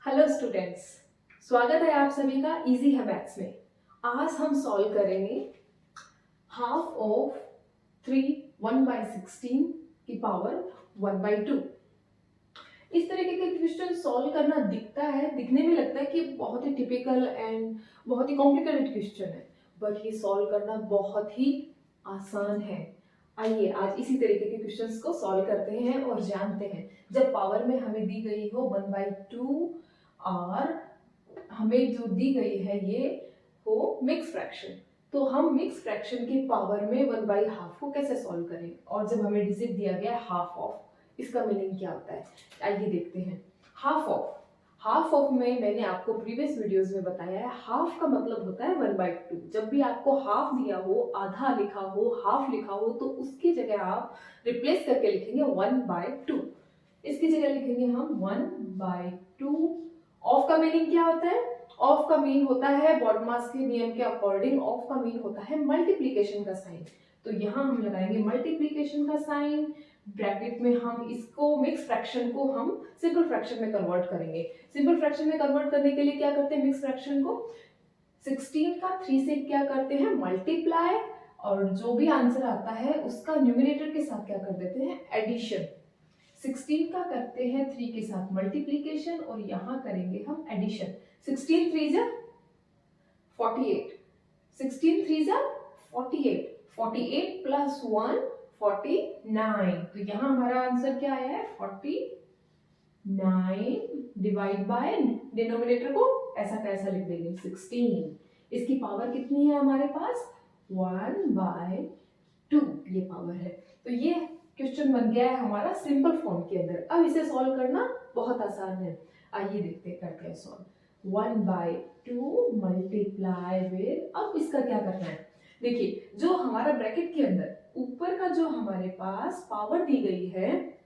Hello students, स्वागत है आप सभी का इजी है मैथ्स में। आज हम सॉल्व करेंगे हाफ ऑफ 1/16 की पावर 1/2। इस तरीके के क्वेश्चन सॉल्व करना दिखने में लगता है कि बहुत ही टिपिकल एंड बहुत ही कॉम्प्लिकेटेड क्वेश्चन है, बट ये सॉल्व करना बहुत ही आसान है। आइए आज इसी तरीके के क्वेश्चंस को सॉल्व करते हैं और जानते हैं। जब पावर में हमें दी गई हो 1/2 और हमें जो दी गई है ये हो मिक्स फ्रैक्शन, तो हम मिक्स फ्रैक्शन की पावर में 1/2 को कैसे सॉल्व करें। और जब हमें डिजिट दिया गया हाफ ऑफ, इसका मीनिंग क्या होता है आइए देखते हैं। हाफ ऑफ में मैंने आपको प्रीवियस वीडियोस में बताया है, हाफ का मतलब होता है 1/2। जब भी आपको हाफ दिया हो, आधा लिखा हो, हाफ लिखा हो, तो उसकी जगह आप रिप्लेस करके लिखेंगे 1/2। इसकी जगह लिखेंगे हम 1/2। ऑफ का मीनिंग क्या होता है? ऑफ का मीन होता है बॉडमास के नियम के अकॉर्डिंग, ऑफ का मीन होता है मल्टीप्लीकेशन का साइन। तो यहाँ हम लगाएंगे मल्टीप्लीकेशन का साइन, ब्रैकेट में हम इसको मिक्स फ्रैक्शन को हम सिंपल फ्रैक्शन में कन्वर्ट करेंगे। सिंपल फ्रैक्शन में कन्वर्ट करने के लिए क्या करते हैं, मिक्स फ्रैक्शन को 16 का 3 से क्या करते हैं मल्टीप्लाई, और जो भी आंसर आता है उसका न्यूमरेटर के साथ क्या कर देते हैं एडिशन। 16 का करते हैं 3 के साथ मल्टीप्लीकेशन और यहाँ करेंगे हम एडिशन। 16 3 जा 48, 16 3 जा 48, 48 प्लस 1 49। तो यहाँ हमारा आंसर क्या आया है 49, डिवाइड बाय डिनोमिनेटर को ऐसा कैसा लिख देंगे 16। इसकी पावर कितनी है हमारे पास 1/2 ये पावर है। तो ये क्वेश्चन बन गया है हमारा सिंपल फॉर्म के अंदर। अब इसे सॉल्व करना बहुत आसान है, आइए करते हैं सॉल्व। 1/2 मल्टीप्लाई विद, अब इसका क्या करना है, देखिए जो हमारा ब्रैकेट के अंदर ऊपर का जो हमारे पास पावर दी गई है,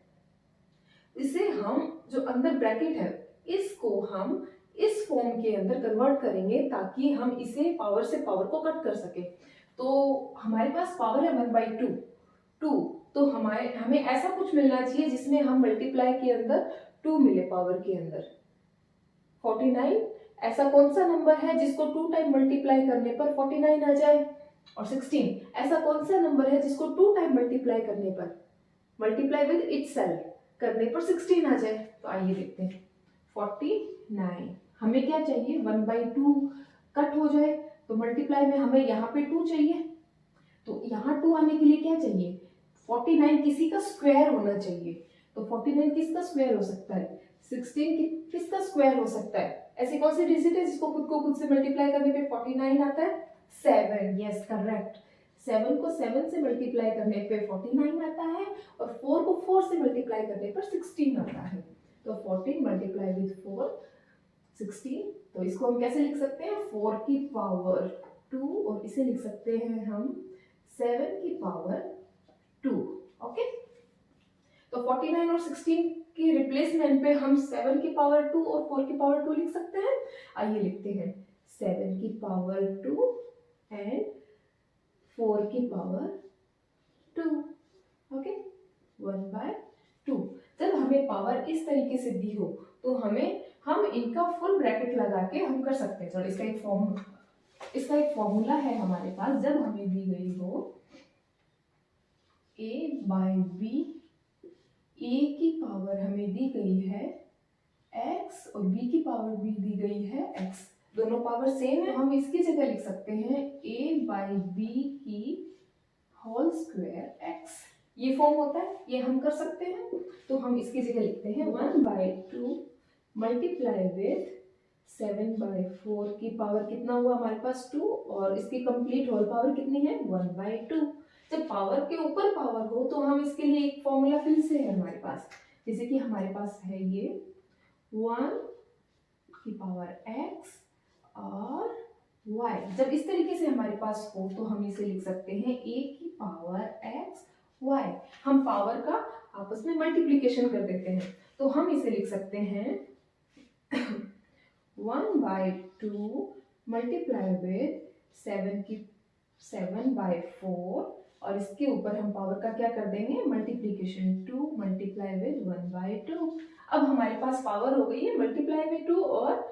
इसे हम जो अंदर ब्रैकेट है इसको हम इस फॉर्म के अंदर कन्वर्ट करेंगे ताकि हम इसे पावर से पावर को कट कर सके। तो हमारे पास पावर है 1/2, तो हमें ऐसा कुछ मिलना चाहिए जिसमें हम मल्टीप्लाई के अंदर 2 मिले, पावर के अंदर 49। ऐसा कौन सा नंबर है जिसको 2 टाइम मल्टीप्लाई करने पर 49 आ जाए? और 16 ऐसा कौन सा नंबर है जिसको 2 टाइम मल्टीप्लाई करने पर, मल्टीप्लाई विद इटसेल्फ करने पर 16 आ जाए? तो आइए देखते हैं 49। हमें क्या चाहिए 1/2 कट हो जाए, तो मल्टीप्लाई में हमें यहाँ पे 2 चाहिए, तो यहाँ 2 आने के लिए क्या चाहिए 49 किसी का स्क्वायर होना चाहिए। तो 49 किसका स्क्वायर हो सकता है 16 किसका स्क्वायर हो सकता है? ऐसी कौन सी डिजिट है जिसको खुद को खुद से मल्टीप्लाई करने पे 49 आता है? 7, यस करेक्ट। 7 को 7 से मल्टीप्लाई करने पे 49 आता है और 4 को 4 से मल्टीप्लाई करने पर 16 आता है। तो 14 मल्टीप्लाई विद 4 16। तो इसको हम कैसे लिख सकते हैं 4 की पावर 2, और इसे लिख सकते हैं हम 7 की पावर 2। ओके, तो 49 और 16 की रिप्लेसमेंट पे हम 7 की पावर 2 और 4 की पावर 2 लिख सकते हैं। आइए लिखते हैं 7 की पावर 2 एंड 4 की पावर 2। ओके, 1/2। जब हमें पावर इस तरीके से दी हो तो हम इनका फुल ब्रैकेट लगा के हम कर सकते हैं। चलो इसका एक फॉर्मूला है हमारे पास। जब हमें दी गई हो a/b, a की पावर हमें दी गई है x और b की पावर भी दी गई है x, दोनों पावर सेम है, हम इसकी जगह लिख सकते हैं a/b की होल स्क्वायर x। ये फॉर्म होता है, ये हम कर सकते हैं। तो हम इसकी जगह लिखते हैं 1/2 मल्टीप्लाई विद 7/4 की पावर कितना हुआ हमारे पास 2, और इसकी कंप्लीट होल पावर कितनी है 1/2। जब पावर के ऊपर पावर हो तो हम इसके लिए एक फॉर्मूला फिर से है हमारे पास, जैसे कि हमारे पास है ये 1 की पावर x और y। जब इस तरीके से हमारे पास हो तो हम इसे लिख सकते हैं a की पावर x y। हम पावर का आपस में मल्टीप्लिकेशन कर देते हैं, तो हम इसे लिख सकते हैं 1/2 मल्टीप्लाई विद 7/4 और इसके ऊपर हम पावर का क्या कर देंगे, मल्टीप्लीकेशन, 2 मल्टीप्लाई विद 1/2। अब हमारे पास पावर हो गई है मल्टीप्लाई में 2 और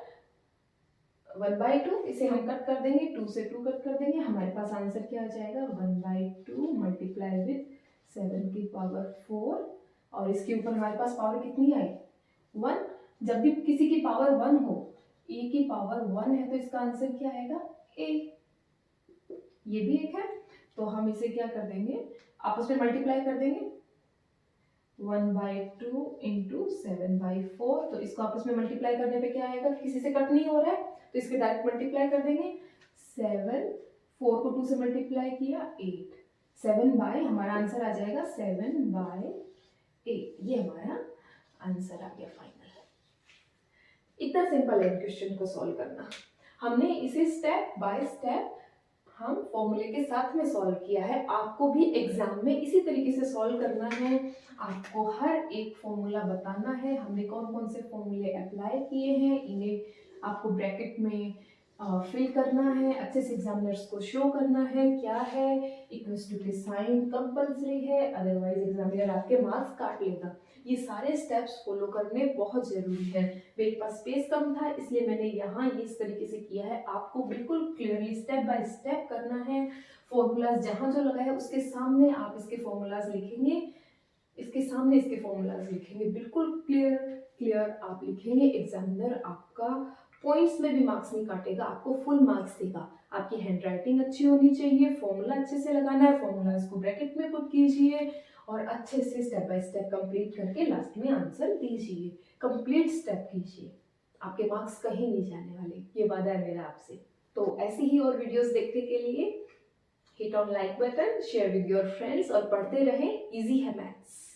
1/2, इसे हम कट कर देंगे, 2 से 2 कट कर देंगे, हमारे पास आंसर क्या आ जाएगा, 1/2 मल्टीप्लाई विद 7 की पावर 4, और इसके ऊपर हमारे पास पावर कितनी आई, 1। जब भी किसी की पावर 1 हो, ए की पावर 1 है, तो इसका आंसर क्या आएगा, ए। ये भी एक है, तो हम इसे क्या कर देंगे, आपस में मल्टीप्लाई कर देंगे, 1/2 इंटू 7/4, तो इसको आपस में मल्टीप्लाई करने पे क्या आएगा, किसी से कट नहीं हो रहा है, तो इसके डायरेक्ट मल्टीप्लाई कर देंगे, 7, 4 को 2 से मल्टीप्लाई किया, 8, 7 बाय, हमारा आंसर आ जाएगा 7/8, ये हमारा आंसर आ गया फाइनल। इतना सिंपल है क्वेश्चन को सॉल्व करना। हमने इसे स्टेप बाय स्टेप हम फॉर्मूले के साथ में सॉल्व किया है। आपको भी एग्जाम में इसी तरीके से सॉल्व करना है, आपको हर एक फॉर्मूला बताना है, हमने कौन कौन से फॉर्मूले अप्लाई किए हैं, इन्हें आपको ब्रैकेट में फिल करना है, अच्छे से एग्जामिनर्स को शो करना है क्या है, इक्वल्स टू के साइन कंपल्सरी है, अदरवाइज एग्जामिनर आपके मार्क्स काट लेगा। ये सारे स्टेप्स फॉलो करने बहुत ज़रूरी है। मेरे पास स्पेस कम था, इसलिए मैंने यहाँ ये इस तरीके से किया है। आपको बिल्कुल क्लियरली स्टेप बाय स्टेप करना है। फॉर्मूलाज जहाँ जो लगा है उसके सामने आप इसके फॉर्मूलाज लिखेंगे, इसके सामने इसके फॉर्मूलाज लिखेंगे, बिल्कुल क्लियर आप लिखेंगे। एग्जामिनर आपका पॉइंट्स में भी मार्क्स नहीं काटेगा, आपको फुल मार्क्स देगा। आपकी हैंडराइटिंग अच्छी होनी चाहिए, फॉर्मूला अच्छे से लगाना है, फॉर्मूलाज को ब्रैकेट में पुट कीजिए और अच्छे से स्टेप बाय स्टेप कंप्लीट करके लास्ट में आंसर दीजिए। कंप्लीट स्टेप कीजिए, आपके मार्क्स कहीं नहीं जाने वाले, ये वादा है मेरा आपसे। तो ऐसी ही और वीडियोस देखने के लिए hit on like button, share with your friends और पढ़ते रहें। इजी है मैथ्स।